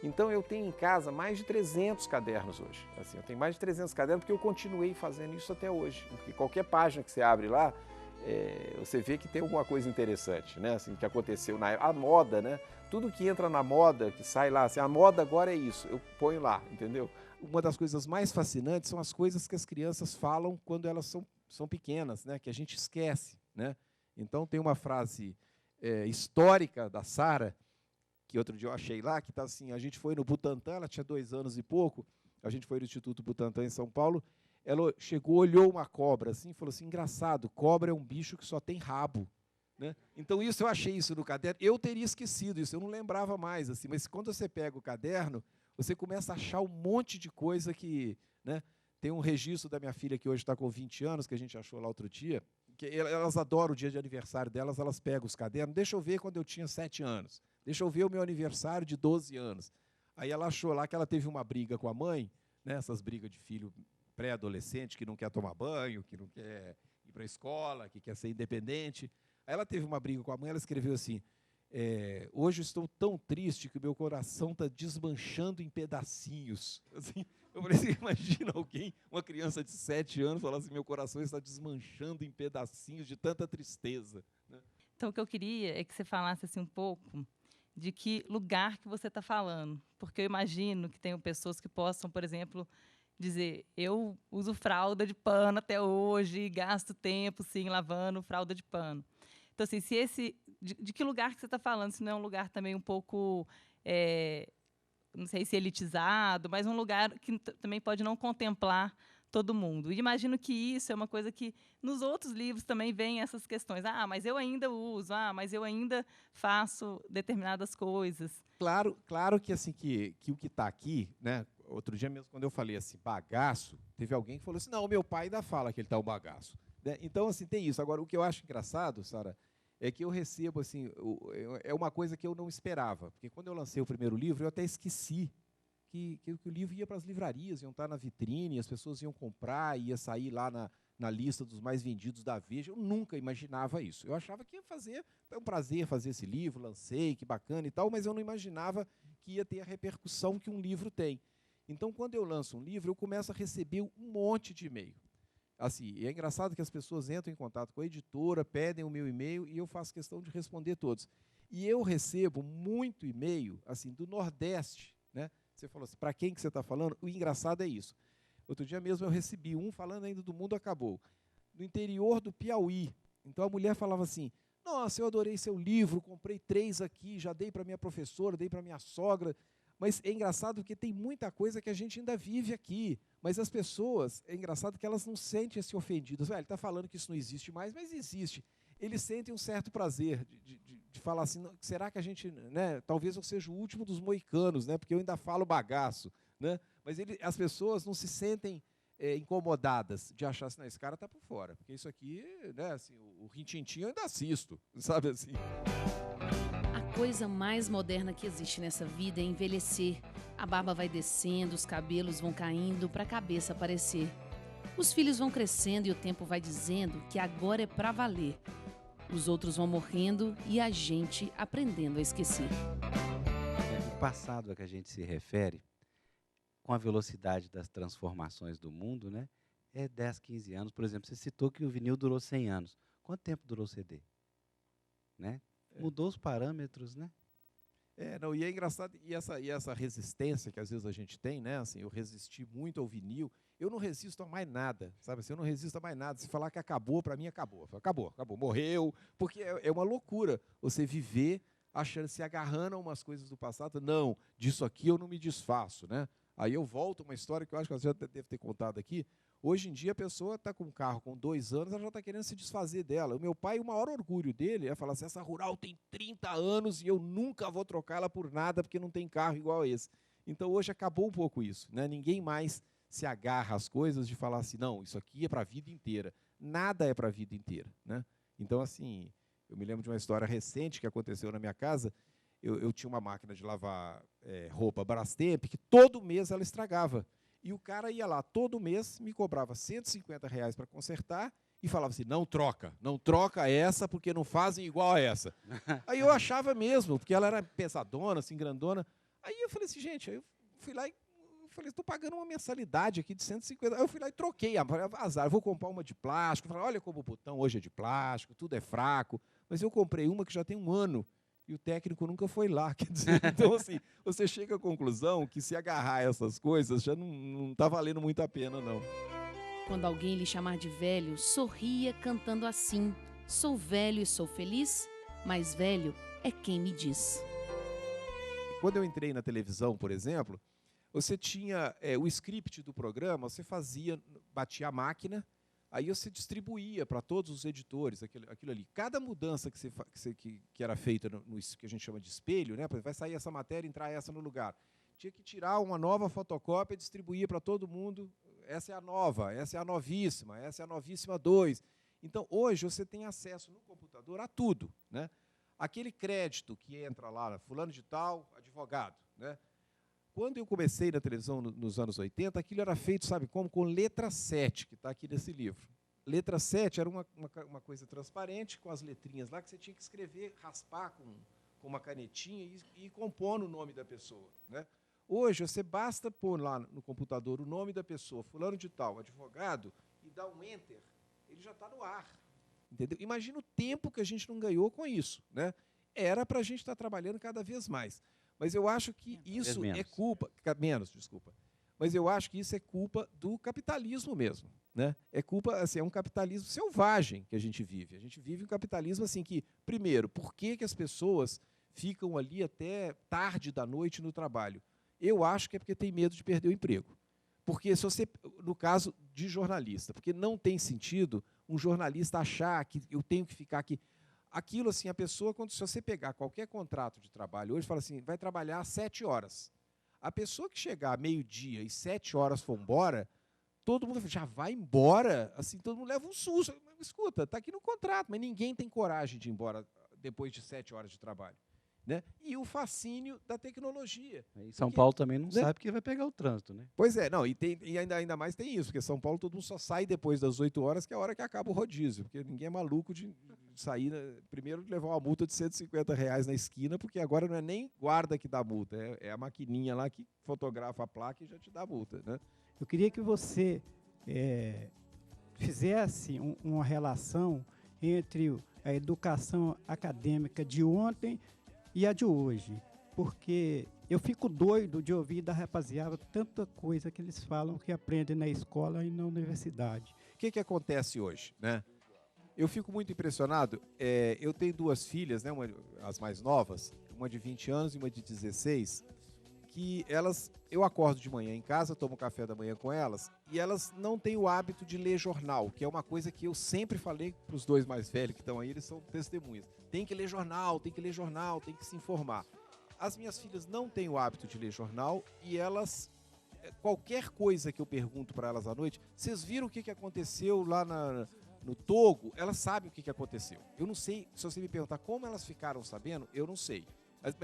Então, eu tenho em casa mais de 300 cadernos hoje. Assim, eu tenho mais de 300 cadernos porque eu continuei fazendo isso até hoje. Porque qualquer página que você abre lá, você vê que tem alguma coisa interessante, né? Assim, que aconteceu a moda, né? Tudo que entra na moda, que sai lá, assim, a moda agora é isso, eu ponho lá, entendeu? Uma das coisas mais fascinantes são as coisas que as crianças falam quando elas são pequenas, né? Que a gente esquece, né? Então, tem uma frase histórica da Sara, que outro dia eu achei lá, que está assim, a gente foi no Butantã, ela tinha 2 anos e pouco, a gente foi no Instituto Butantã em São Paulo, ela chegou, olhou uma cobra assim, e falou assim, engraçado, cobra é um bicho que só tem rabo. Né? Então, eu achei isso no caderno, eu teria esquecido isso, eu não lembrava mais, assim, mas quando você pega o caderno, você começa a achar um monte de coisa que... Né? Tem um registro da minha filha, que hoje está com 20 anos, que a gente achou lá outro dia, que elas adoram o dia de aniversário delas, elas pegam os cadernos, deixa eu ver quando eu tinha 7 anos, deixa eu ver o meu aniversário de 12 anos. Aí ela achou lá que ela teve uma briga com a mãe, né, essas brigas de filho pré-adolescente, que não quer tomar banho, que não quer ir para a escola, que quer ser independente. Aí ela teve uma briga com a mãe, ela escreveu assim, hoje estou tão triste que o meu coração está desmanchando em pedacinhos. Assim, eu falei assim, imagina alguém, uma criança de 7 anos, falar assim, meu coração está desmanchando em pedacinhos de tanta tristeza. Né? Então, o que eu queria é que você falasse assim, um pouco de que lugar que você está falando. Porque eu imagino que tenham pessoas que possam, por exemplo, dizer, eu uso fralda de pano até hoje, gasto tempo, sim, lavando fralda de pano. Então, assim, de que lugar que você está falando? Se não é um lugar também um pouco, não sei se elitizado, mas um lugar que também pode não contemplar todo mundo. E imagino que isso é uma coisa que nos outros livros também vem essas questões. Mas eu ainda uso, mas eu ainda faço determinadas coisas. Claro que, assim, que o que está aqui, né? Outro dia mesmo, quando eu falei assim, bagaço, teve alguém que falou assim, não, meu pai ainda fala que ele está um bagaço. Né? Então, assim, tem isso. Agora, o que eu acho engraçado, Sara, é que eu recebo, assim, é uma coisa que eu não esperava. Porque quando eu lancei o primeiro livro, eu até esqueci que o livro ia para as livrarias, iam estar na vitrine, as pessoas iam comprar, ia sair lá na lista dos mais vendidos da Veja. Eu nunca imaginava isso. Eu achava que ia fazer, é um prazer fazer esse livro, lancei, que bacana e tal, mas eu não imaginava que ia ter a repercussão que um livro tem. Então, quando eu lanço um livro, eu começo a receber um monte de e-mail. Assim, é engraçado que as pessoas entram em contato com a editora, pedem o meu e-mail e eu faço questão de responder todos. E eu recebo muito e-mail, assim, do Nordeste, né? Você falou assim, para quem que você está falando? O engraçado é isso. Outro dia mesmo eu recebi um falando ainda do Mundo Acabou, no interior do Piauí. Então a mulher falava assim, nossa, eu adorei seu livro, comprei 3 aqui, já dei para minha professora, dei para minha sogra. Mas é engraçado porque tem muita coisa que a gente ainda vive aqui. Mas as pessoas, é engraçado que elas não sentem-se ofendidas. Ele está falando que isso não existe mais, mas existe. Eles sentem um certo prazer de falar assim, será que a gente, né, talvez eu seja o último dos moicanos, né, porque eu ainda falo bagaço. Né, mas as pessoas não se sentem incomodadas de achar assim, não, esse cara está por fora. Porque isso aqui, né, assim, o Rin-Tin-Tin eu ainda assisto, sabe assim. A coisa mais moderna que existe nessa vida é envelhecer. A barba vai descendo, os cabelos vão caindo para a cabeça aparecer. Os filhos vão crescendo e o tempo vai dizendo que agora é para valer. Os outros vão morrendo e a gente aprendendo a esquecer. O passado a que a gente se refere com a velocidade das transformações do mundo, né, é 10, 15 anos. Por exemplo, você citou que o vinil durou 100 anos. Quanto tempo durou o CD? Né? Mudou os parâmetros, né? Não, e é engraçado, e essa resistência que às vezes a gente tem, né? Assim, eu resisti muito ao vinil, eu não resisto a mais nada, sabe? Assim, eu não resisto a mais nada. Se falar que acabou, para mim acabou. Acabou, morreu, porque é uma loucura você viver achando, se agarrando a umas coisas do passado. Não, disso aqui eu não me desfaço, né? Aí eu volto a uma história que eu acho que você já deve ter contado aqui. Hoje em dia a pessoa está com um carro com 2 anos, ela já está querendo se desfazer dela. O meu pai, o maior orgulho dele é falar assim, essa Rural tem 30 anos e eu nunca vou trocar ela por nada porque não tem carro igual a esse. Então hoje acabou um pouco isso, né? Ninguém mais se agarra às coisas de falar assim, não, isso aqui é para a vida inteira. Nada é para a vida inteira, né? Então, assim, eu me lembro de uma história recente que aconteceu na minha casa. Eu tinha uma máquina de lavar roupa Brastemp que todo mês ela estragava. E o cara ia lá todo mês, me cobrava R$150 para consertar e falava assim, não troca essa porque não fazem igual a essa. Aí eu achava mesmo, porque ela era pesadona, assim, grandona. Aí eu falei assim, gente, aí eu fui lá e falei, estou pagando uma mensalidade aqui de 150. Aí eu fui lá e troquei, azar, vou comprar uma de plástico. Falei, olha como o botão hoje é de plástico, tudo é fraco. Mas eu comprei uma que já tem 1 ano. E o técnico nunca foi lá. Quer dizer, então, assim, você chega à conclusão que se agarrar a essas coisas já não está valendo muito a pena, não. Quando alguém lhe chamar de velho, sorria cantando assim: sou velho e sou feliz, mas velho é quem me diz. Quando eu entrei na televisão, por exemplo, você tinha o script do programa, você batia a máquina, aí você distribuía para todos os editores aquilo ali. Cada mudança que era feita no que a gente chama de espelho, né? Vai sair essa matéria, entrar essa no lugar. Tinha que tirar uma nova fotocópia e distribuir para todo mundo. Essa é a nova, essa é a novíssima, essa é a novíssima 2. Então, hoje, você tem acesso no computador a tudo, né? Aquele crédito que entra lá, fulano de tal, advogado, né? Quando eu comecei na televisão nos anos 80, aquilo era feito, sabe como? Com letra 7, que está aqui nesse livro. Letra 7 era uma coisa transparente, com as letrinhas lá, que você tinha que escrever, raspar com uma canetinha e compor o nome da pessoa, né? Hoje, você basta pôr lá no computador o nome da pessoa, fulano de tal, advogado, e dar um enter, ele já está no ar. Entendeu? Imagina o tempo que a gente não ganhou com isso, né? Era para a gente estar trabalhando cada vez mais. Mas eu acho que isso é culpa... Menos, desculpa. Mas eu acho que isso é culpa do capitalismo mesmo, né? É culpa, assim, é um capitalismo selvagem que a gente vive. A gente vive um capitalismo assim que, primeiro, por que as pessoas ficam ali até tarde da noite no trabalho? Eu acho que é porque tem medo de perder o emprego. Porque se você, no caso de jornalista, porque não tem sentido um jornalista achar que eu tenho que ficar aqui. Aquilo, assim, a pessoa, se você pegar qualquer contrato de trabalho hoje, fala assim, vai trabalhar 7 horas. A pessoa que chegar meio-dia e 7 horas for embora, todo mundo já vai embora, assim, todo mundo leva um susto. Escuta, está aqui no contrato, mas ninguém tem coragem de ir embora depois de 7 horas de trabalho. Né? E o fascínio da tecnologia. E São Paulo também não sabe que vai pegar o trânsito, né? Pois é, não, e ainda mais tem isso, porque São Paulo todo mundo só sai depois das 8 horas, que é a hora que acaba o rodízio, porque ninguém é maluco de sair, primeiro levar uma multa de R$150 na esquina, porque agora não é nem guarda que dá multa, é a maquininha lá que fotografa a placa e já te dá multa, né? Eu queria que você fizesse uma relação entre a educação acadêmica de ontem e a de hoje, porque eu fico doido de ouvir da rapaziada tanta coisa que eles falam que aprendem na escola e na universidade. O que acontece hoje, né? Eu fico muito impressionado, eu tenho 2 filhas, né, as mais novas, uma de 20 anos e uma de 16, que eu acordo de manhã em casa, tomo café da manhã com elas, e elas não têm o hábito de ler jornal, que é uma coisa que eu sempre falei para os 2 mais velhos que estão aí, eles são testemunhas. Tem que ler jornal, tem que se informar. As minhas filhas não têm o hábito de ler jornal e elas, qualquer coisa que eu pergunto para elas à noite, vocês viram o que aconteceu lá no Togo? Elas sabem o que aconteceu. Eu não sei, se você me perguntar como elas ficaram sabendo, eu não sei.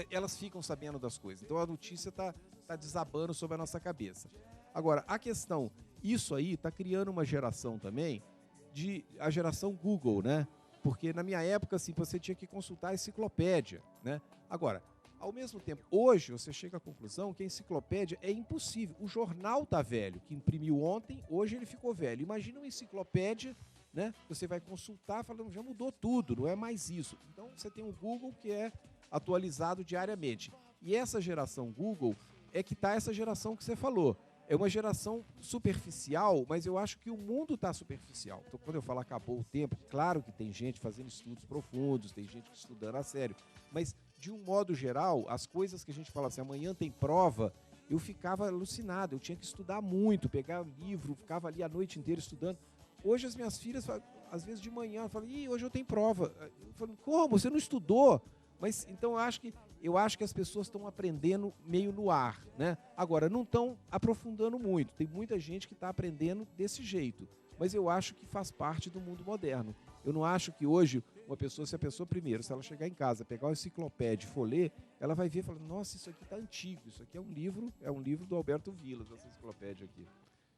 Elas ficam sabendo das coisas. Então a notícia está desabando sobre a nossa cabeça. Agora, a questão, isso aí está criando uma geração também, a geração Google, né? Porque na minha época, assim, você tinha que consultar a enciclopédia, né? Agora, Ao mesmo tempo, hoje você chega à conclusão que a enciclopédia é impossível. O jornal está velho, que imprimiu ontem, hoje ele ficou velho. Imagina uma enciclopédia, né? Você vai consultar falando, já mudou tudo, não é mais isso. Então você tem o Google que é atualizado diariamente. E essa geração Google é que está essa geração que você falou. É uma geração superficial, mas eu acho que o mundo está superficial. Então, quando eu falo acabou o tempo, claro que tem gente fazendo estudos profundos, tem gente estudando a sério, mas, de um modo geral, as coisas que a gente fala assim, amanhã tem prova, eu ficava alucinado, eu tinha que estudar muito, pegar livro, ficava ali a noite inteira estudando. Hoje as minhas filhas, às vezes de manhã, falam, hoje eu tenho prova. Eu falo, como? Você não estudou? Mas, então, eu acho que as pessoas estão aprendendo meio no ar, né? Agora, não estão aprofundando muito. Tem muita gente que está aprendendo desse jeito. Mas eu acho que faz parte do mundo moderno. Eu não acho que hoje, se a pessoa primeiro, se ela chegar em casa, pegar uma enciclopédia e for ler, ela vai ver e falar, nossa, isso aqui está antigo, isso aqui é um livro do Alberto Vilas, essa enciclopédia aqui.